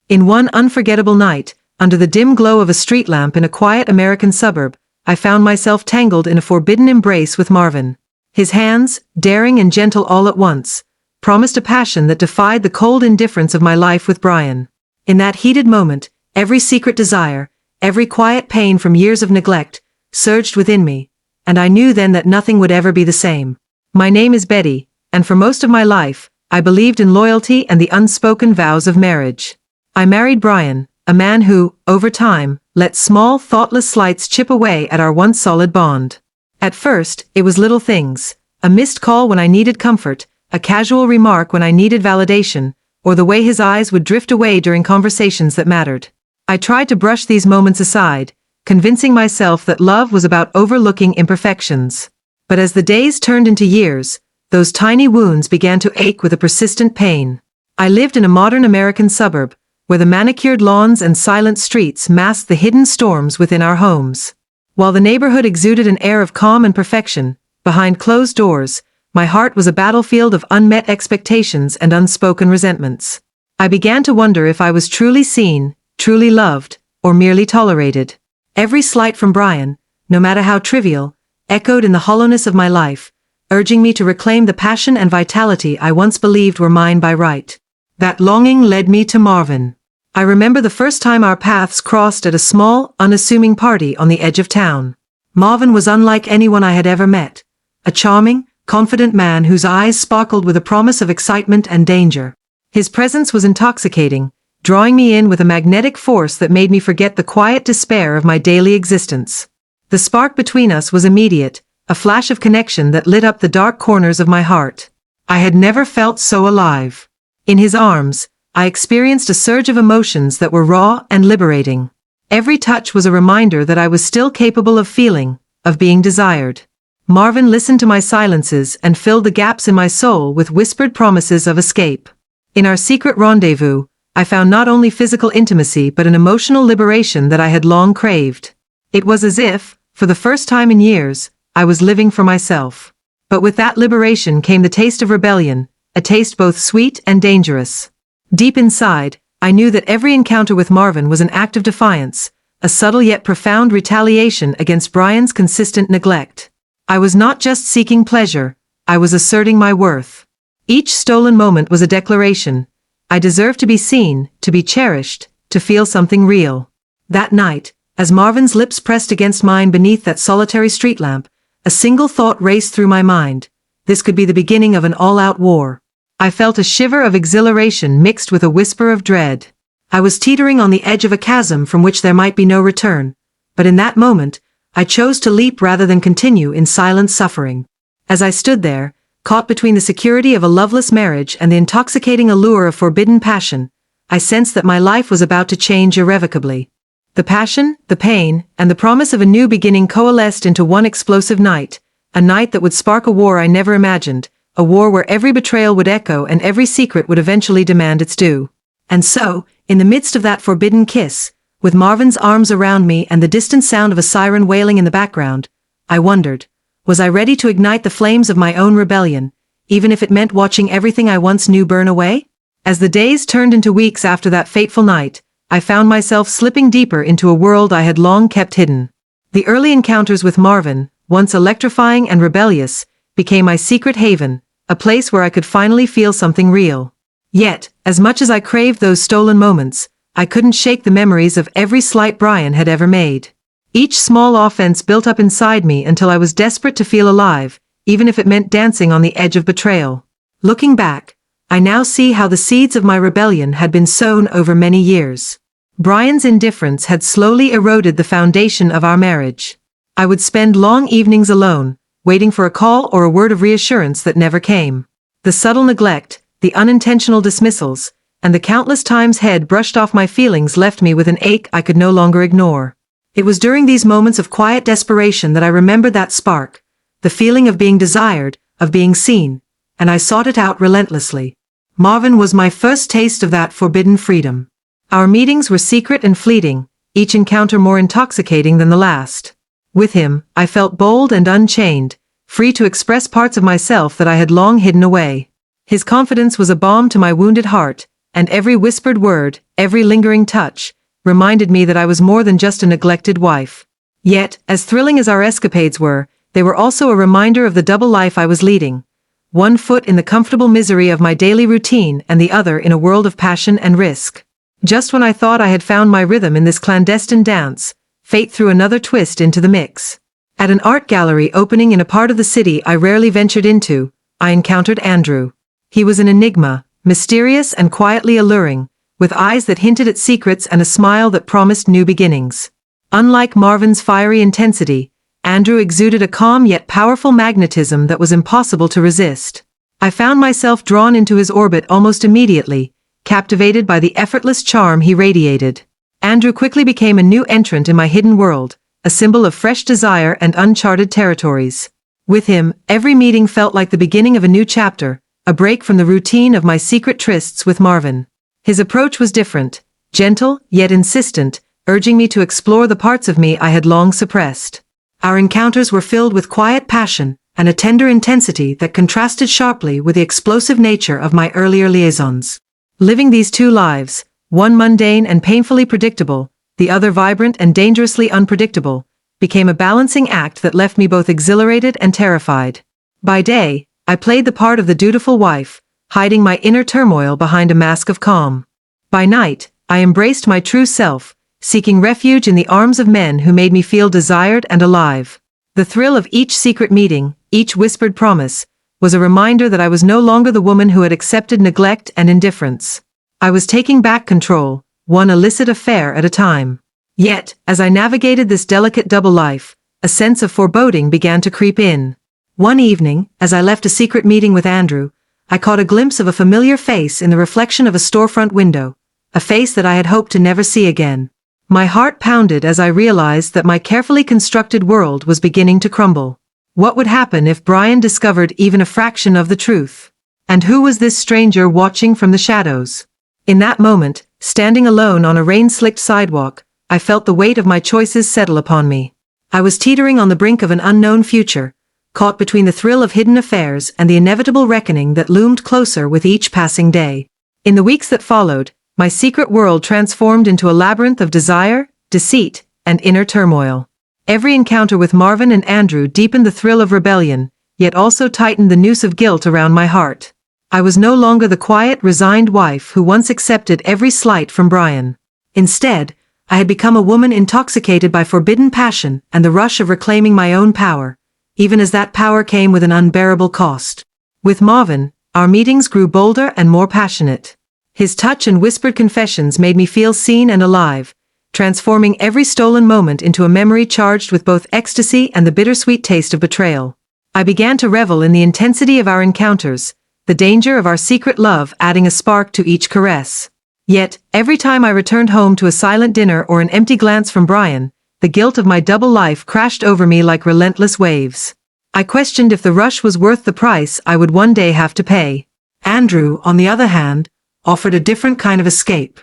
In one unforgettable night, under the dim glow of a street lamp in a quiet American suburb, I found myself tangled in a forbidden embrace with Marvin. His hands, daring and gentle all at once, promised a passion that defied the cold indifference of my life with Brian. In that heated moment, every secret desire, every quiet pain from years of neglect, surged within me, and I knew then that nothing would ever be the same. My name is Betty, and for most of my life, I believed in loyalty and the unspoken vows of marriage. I married Brian, a man who, over time, let small, thoughtless slights chip away at our once solid bond. At first, it was little things, a missed call when I needed comfort, a casual remark when I needed validation, or the way his eyes would drift away during conversations that mattered. I tried to brush these moments aside, convincing myself that love was about overlooking imperfections. But as the days turned into years, those tiny wounds began to ache with a persistent pain. I lived in a modern American suburb, where the manicured lawns and silent streets masked the hidden storms within our homes. While the neighborhood exuded an air of calm and perfection, behind closed doors, my heart was a battlefield of unmet expectations and unspoken resentments. I began to wonder if I was truly seen, truly loved, or merely tolerated. Every slight from Brian, no matter how trivial, echoed in the hollowness of my life, urging me to reclaim the passion and vitality I once believed were mine by right. That longing led me to Marvin. I remember the first time our paths crossed at a small, unassuming party on the edge of town. Marvin was unlike anyone I had ever met. A charming, confident man whose eyes sparkled with a promise of excitement and danger. His presence was intoxicating, drawing me in with a magnetic force that made me forget the quiet despair of my daily existence. The spark between us was immediate, a flash of connection that lit up the dark corners of my heart. I had never felt so alive. In his arms, I experienced a surge of emotions that were raw and liberating. Every touch was a reminder that I was still capable of feeling, of being desired. Marvin listened to my silences and filled the gaps in my soul with whispered promises of escape. In our secret rendezvous, I found not only physical intimacy but an emotional liberation that I had long craved. It was as if, for the first time in years, I was living for myself. But with that liberation came the taste of rebellion, a taste both sweet and dangerous. Deep inside, I knew that every encounter with Marvin was an act of defiance, a subtle yet profound retaliation against Brian's consistent neglect. I was not just seeking pleasure, I was asserting my worth. Each stolen moment was a declaration. I deserved to be seen, to be cherished, to feel something real. That night, as Marvin's lips pressed against mine beneath that solitary street lamp, a single thought raced through my mind. This could be the beginning of an all-out war. I felt a shiver of exhilaration mixed with a whisper of dread. I was teetering on the edge of a chasm from which there might be no return, but in that moment, I chose to leap rather than continue in silent suffering. As I stood there, caught between the security of a loveless marriage and the intoxicating allure of forbidden passion, I sensed that my life was about to change irrevocably. The passion, the pain, and the promise of a new beginning coalesced into one explosive night, a night that would spark a war I never imagined, a war where every betrayal would echo and every secret would eventually demand its due. And so, in the midst of that forbidden kiss, with Marvin's arms around me and the distant sound of a siren wailing in the background, I wondered, was I ready to ignite the flames of my own rebellion, even if it meant watching everything I once knew burn away? As the days turned into weeks after that fateful night, I found myself slipping deeper into a world I had long kept hidden. The early encounters with Marvin, once electrifying and rebellious, became my secret haven, a place where I could finally feel something real. Yet, as much as I craved those stolen moments, I couldn't shake the memories of every slight Brian had ever made. Each small offense built up inside me until I was desperate to feel alive, even if it meant dancing on the edge of betrayal. Looking back, I now see how the seeds of my rebellion had been sown over many years. Brian's indifference had slowly eroded the foundation of our marriage. I would spend long evenings alone, waiting for a call or a word of reassurance that never came. The subtle neglect, the unintentional dismissals, and the countless times head brushed off my feelings left me with an ache I could no longer ignore. It was during these moments of quiet desperation that I remembered that spark, the feeling of being desired, of being seen, and I sought it out relentlessly. Marvin was my first taste of that forbidden freedom. Our meetings were secret and fleeting, each encounter more intoxicating than the last. With him, I felt bold and unchained, free to express parts of myself that I had long hidden away. His confidence was a balm to my wounded heart, and every whispered word, every lingering touch, reminded me that I was more than just a neglected wife. Yet, as thrilling as our escapades were, they were also a reminder of the double life I was leading. One foot in the comfortable misery of my daily routine and the other in a world of passion and risk. Just when I thought I had found my rhythm in this clandestine dance, fate threw another twist into the mix. At an art gallery opening in a part of the city I rarely ventured into, I encountered Andrew. He was an enigma, mysterious and quietly alluring, with eyes that hinted at secrets and a smile that promised new beginnings. Unlike Marvin's fiery intensity, Andrew exuded a calm yet powerful magnetism that was impossible to resist. I found myself drawn into his orbit almost immediately, captivated by the effortless charm he radiated. Andrew quickly became a new entrant in my hidden world, a symbol of fresh desire and uncharted territories. With him, every meeting felt like the beginning of a new chapter, a break from the routine of my secret trysts with Marvin. His approach was different, gentle yet insistent, urging me to explore the parts of me I had long suppressed. Our encounters were filled with quiet passion and a tender intensity that contrasted sharply with the explosive nature of my earlier liaisons. Living these two lives, one mundane and painfully predictable, the other vibrant and dangerously unpredictable, became a balancing act that left me both exhilarated and terrified. By day, I played the part of the dutiful wife, hiding my inner turmoil behind a mask of calm. By night, I embraced my true self, seeking refuge in the arms of men who made me feel desired and alive. The thrill of each secret meeting, each whispered promise, was a reminder that I was no longer the woman who had accepted neglect and indifference. I was taking back control, one illicit affair at a time. Yet, as I navigated this delicate double life, a sense of foreboding began to creep in. One evening, as I left a secret meeting with Andrew, I caught a glimpse of a familiar face in the reflection of a storefront window, a face that I had hoped to never see again. My heart pounded as I realized that my carefully constructed world was beginning to crumble. What would happen if Brian discovered even a fraction of the truth? And who was this stranger watching from the shadows? In that moment, standing alone on a rain-slicked sidewalk, I felt the weight of my choices settle upon me. I was teetering on the brink of an unknown future, caught between the thrill of hidden affairs and the inevitable reckoning that loomed closer with each passing day. In the weeks that followed, my secret world transformed into a labyrinth of desire, deceit, and inner turmoil. Every encounter with Marvin and Andrew deepened the thrill of rebellion, yet also tightened the noose of guilt around my heart. I was no longer the quiet, resigned wife who once accepted every slight from Brian. Instead, I had become a woman intoxicated by forbidden passion and the rush of reclaiming my own power, even as that power came with an unbearable cost. With Marvin, our meetings grew bolder and more passionate. His touch and whispered confessions made me feel seen and alive, transforming every stolen moment into a memory charged with both ecstasy and the bittersweet taste of betrayal. I began to revel in the intensity of our encounters, the danger of our secret love adding a spark to each caress. Yet, every time I returned home to a silent dinner or an empty glance from Brian, the guilt of my double life crashed over me like relentless waves. I questioned if the rush was worth the price I would one day have to pay. Andrew, on the other hand, offered a different kind of escape.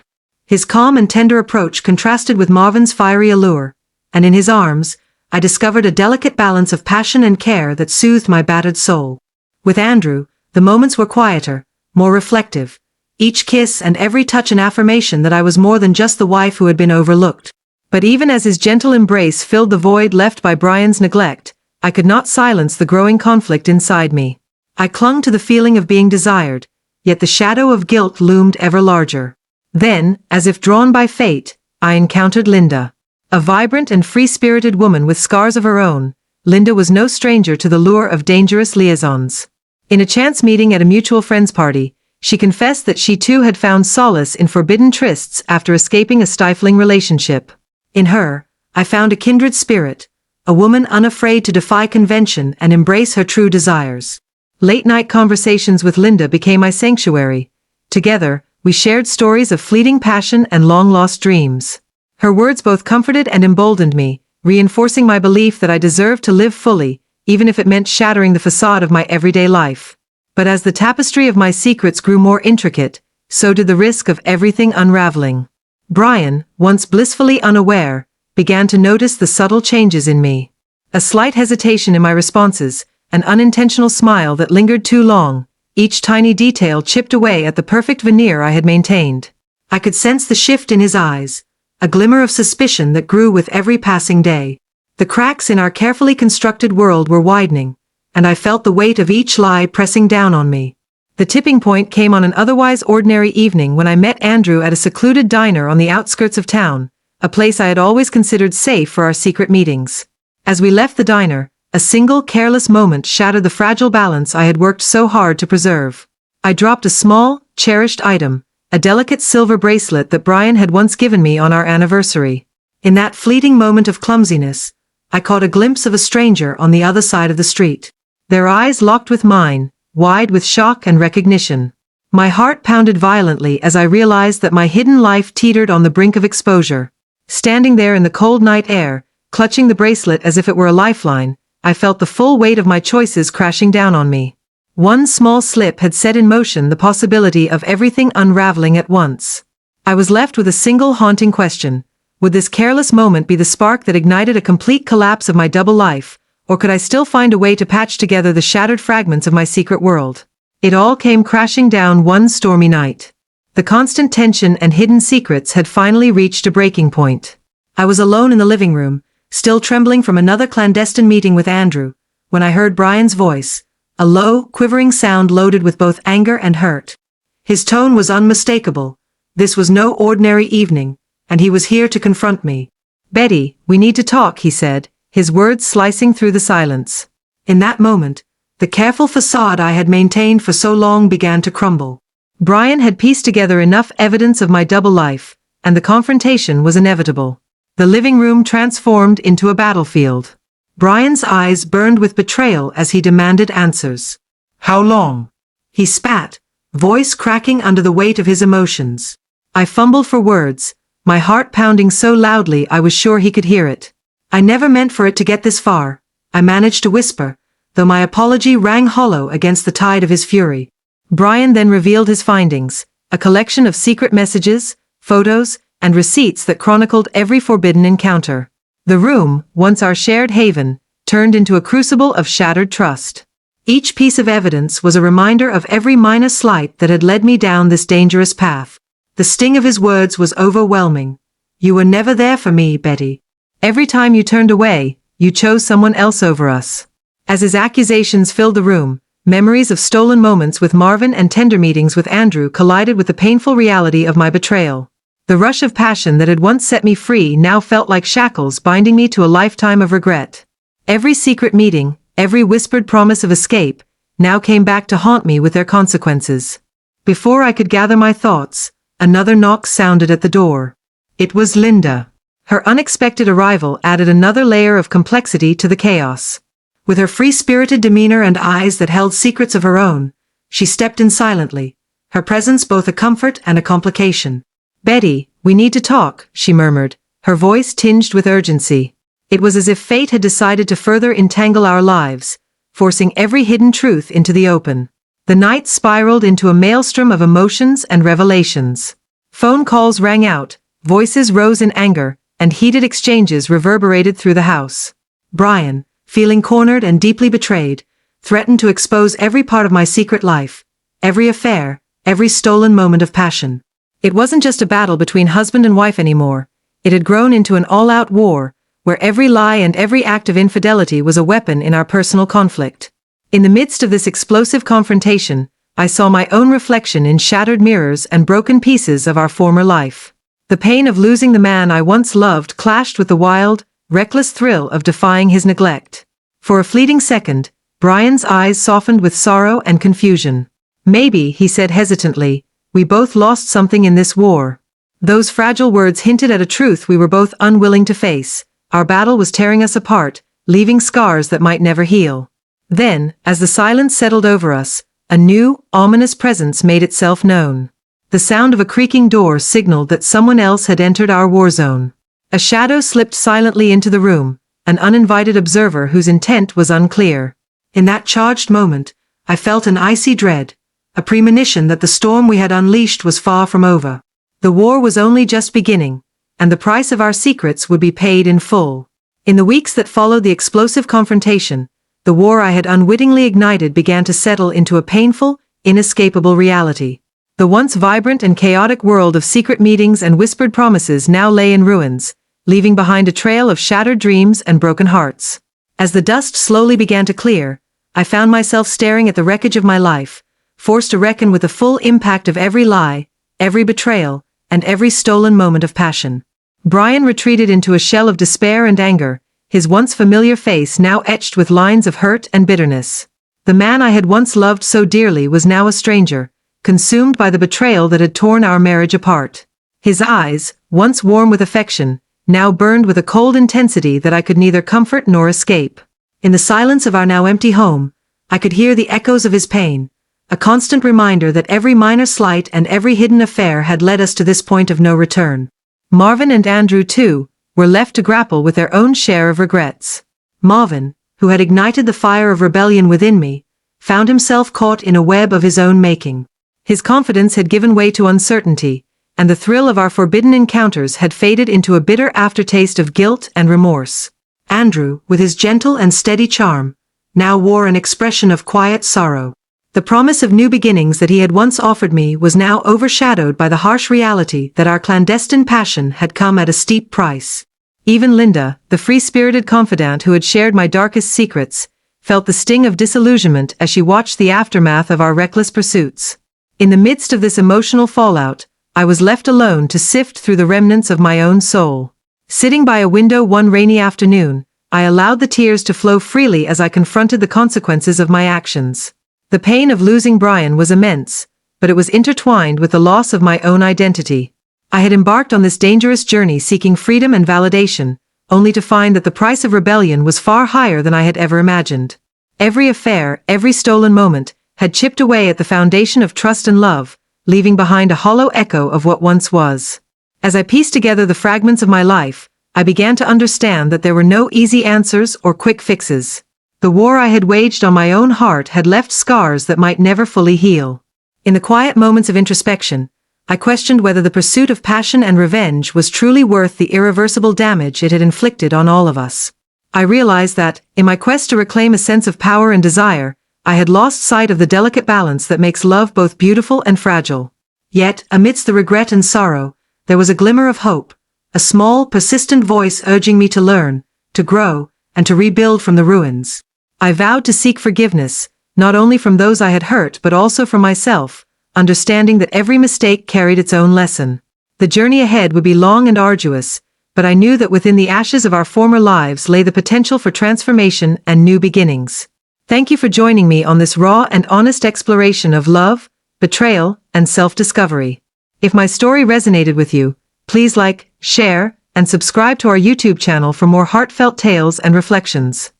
His calm and tender approach contrasted with Marvin's fiery allure, and in his arms, I discovered a delicate balance of passion and care that soothed my battered soul. With Andrew, the moments were quieter, more reflective, each kiss and every touch an affirmation that I was more than just the wife who had been overlooked. But even as his gentle embrace filled the void left by Brian's neglect, I could not silence the growing conflict inside me. I clung to the feeling of being desired, yet the shadow of guilt loomed ever larger. Then, as if drawn by fate, I encountered Linda. A vibrant and free-spirited woman with scars of her own, Linda was no stranger to the lure of dangerous liaisons. In a chance meeting at a mutual friend's party, she confessed that she too had found solace in forbidden trysts after escaping a stifling relationship. In her, I found a kindred spirit, a woman unafraid to defy convention and embrace her true desires. Late-night conversations with Linda became my sanctuary. Together, we shared stories of fleeting passion and long-lost dreams. Her words both comforted and emboldened me, reinforcing my belief that I deserved to live fully, even if it meant shattering the facade of my everyday life. But as the tapestry of my secrets grew more intricate, so did the risk of everything unraveling. Brian, once blissfully unaware, began to notice the subtle changes in me. A slight hesitation in my responses, an unintentional smile that lingered too long, each tiny detail chipped away at the perfect veneer I had maintained. I could sense the shift in his eyes, a glimmer of suspicion that grew with every passing day. The cracks in our carefully constructed world were widening, and I felt the weight of each lie pressing down on me. The tipping point came on an otherwise ordinary evening when I met Andrew at a secluded diner on the outskirts of town, a place I had always considered safe for our secret meetings. As we left the diner, a single careless moment shattered the fragile balance I had worked so hard to preserve. I dropped a small, cherished item, a delicate silver bracelet that Brian had once given me on our anniversary. In that fleeting moment of clumsiness, I caught a glimpse of a stranger on the other side of the street. Their eyes locked with mine, wide with shock and recognition. My heart pounded violently as I realized that my hidden life teetered on the brink of exposure. Standing there in the cold night air, clutching the bracelet as if it were a lifeline, I felt the full weight of my choices crashing down on me. One small slip had set in motion the possibility of everything unraveling at once. I was left with a single haunting question. Would this careless moment be the spark that ignited a complete collapse of my double life, or could I still find a way to patch together the shattered fragments of my secret world? It all came crashing down one stormy night. The constant tension and hidden secrets had finally reached a breaking point. I was alone in the living room, still trembling from another clandestine meeting with Andrew, when I heard Brian's voice, a low, quivering sound loaded with both anger and hurt. His tone was unmistakable. This was no ordinary evening, and he was here to confront me. "Betty, we need to talk," he said, his words slicing through the silence. In that moment, the careful facade I had maintained for so long began to crumble. Brian had pieced together enough evidence of my double life, and the confrontation was inevitable. The living room transformed into a battlefield. Brian's eyes burned with betrayal as he demanded answers. "How long?" he spat, voice cracking under the weight of his emotions. I fumbled for words, my heart pounding so loudly I was sure he could hear it. "I never meant for it to get this far," I managed to whisper, though my apology rang hollow against the tide of his fury. Brian then revealed his findings, a collection of secret messages, photos, and receipts that chronicled every forbidden encounter. The room, once our shared haven, turned into a crucible of shattered trust. Each piece of evidence was a reminder of every minor slight that had led me down this dangerous path. The sting of his words was overwhelming. "You were never there for me, Betty. Every time you turned away, you chose someone else over us." As his accusations filled the room, memories of stolen moments with Marvin and tender meetings with Andrew collided with the painful reality of my betrayal. The rush of passion that had once set me free now felt like shackles binding me to a lifetime of regret. Every secret meeting, every whispered promise of escape, now came back to haunt me with their consequences. Before I could gather my thoughts, another knock sounded at the door. It was Linda. Her unexpected arrival added another layer of complexity to the chaos. With her free-spirited demeanor and eyes that held secrets of her own, she stepped in silently, her presence both a comfort and a complication. "Betty, we need to talk," she murmured, her voice tinged with urgency. It was as if fate had decided to further entangle our lives, forcing every hidden truth into the open. The night spiraled into a maelstrom of emotions and revelations. Phone calls rang out, voices rose in anger, and heated exchanges reverberated through the house. Brian, feeling cornered and deeply betrayed, threatened to expose every part of my secret life, every affair, every stolen moment of passion. It wasn't just a battle between husband and wife anymore. It had grown into an all-out war, where every lie and every act of infidelity was a weapon in our personal conflict. In the midst of this explosive confrontation, I saw my own reflection in shattered mirrors and broken pieces of our former life. The pain of losing the man I once loved clashed with the wild, reckless thrill of defying his neglect. For a fleeting second, Brian's eyes softened with sorrow and confusion. "Maybe," he said hesitantly, "we both lost something in this war." Those fragile words hinted at a truth we were both unwilling to face. Our battle was tearing us apart, leaving scars that might never heal. Then, as the silence settled over us, a new, ominous presence made itself known. The sound of a creaking door signaled that someone else had entered our war zone. A shadow slipped silently into the room, an uninvited observer whose intent was unclear. In that charged moment, I felt an icy dread, a premonition that the storm we had unleashed was far from over. The war was only just beginning, and the price of our secrets would be paid in full. In the weeks that followed the explosive confrontation, the war I had unwittingly ignited began to settle into a painful, inescapable reality. The once vibrant and chaotic world of secret meetings and whispered promises now lay in ruins, leaving behind a trail of shattered dreams and broken hearts. As the dust slowly began to clear, I found myself staring at the wreckage of my life, forced to reckon with the full impact of every lie, every betrayal, and every stolen moment of passion. Brian retreated into a shell of despair and anger, his once familiar face now etched with lines of hurt and bitterness. The man I had once loved so dearly was now a stranger, consumed by the betrayal that had torn our marriage apart. His eyes, once warm with affection, now burned with a cold intensity that I could neither comfort nor escape. In the silence of our now empty home, I could hear the echoes of his pain, a constant reminder that every minor slight and every hidden affair had led us to this point of no return. Marvin and Andrew, too, were left to grapple with their own share of regrets. Marvin, who had ignited the fire of rebellion within me, found himself caught in a web of his own making. His confidence had given way to uncertainty, and the thrill of our forbidden encounters had faded into a bitter aftertaste of guilt and remorse. Andrew, with his gentle and steady charm, now wore an expression of quiet sorrow. The promise of new beginnings that he had once offered me was now overshadowed by the harsh reality that our clandestine passion had come at a steep price. Even Linda, the free-spirited confidant who had shared my darkest secrets, felt the sting of disillusionment as she watched the aftermath of our reckless pursuits. In the midst of this emotional fallout, I was left alone to sift through the remnants of my own soul. Sitting by a window one rainy afternoon, I allowed the tears to flow freely as I confronted the consequences of my actions. The pain of losing Brian was immense, but it was intertwined with the loss of my own identity. I had embarked on this dangerous journey seeking freedom and validation, only to find that the price of rebellion was far higher than I had ever imagined. Every affair, every stolen moment, had chipped away at the foundation of trust and love, leaving behind a hollow echo of what once was. As I pieced together the fragments of my life, I began to understand that there were no easy answers or quick fixes. The war I had waged on my own heart had left scars that might never fully heal. In the quiet moments of introspection, I questioned whether the pursuit of passion and revenge was truly worth the irreversible damage it had inflicted on all of us. I realized that, in my quest to reclaim a sense of power and desire, I had lost sight of the delicate balance that makes love both beautiful and fragile. Yet, amidst the regret and sorrow, there was a glimmer of hope, a small, persistent voice urging me to learn, to grow, and to rebuild from the ruins. I vowed to seek forgiveness, not only from those I had hurt but also from myself, understanding that every mistake carried its own lesson. The journey ahead would be long and arduous, but I knew that within the ashes of our former lives lay the potential for transformation and new beginnings. Thank you for joining me on this raw and honest exploration of love, betrayal, and self-discovery. If my story resonated with you, please like, share, and subscribe to our YouTube channel for more heartfelt tales and reflections.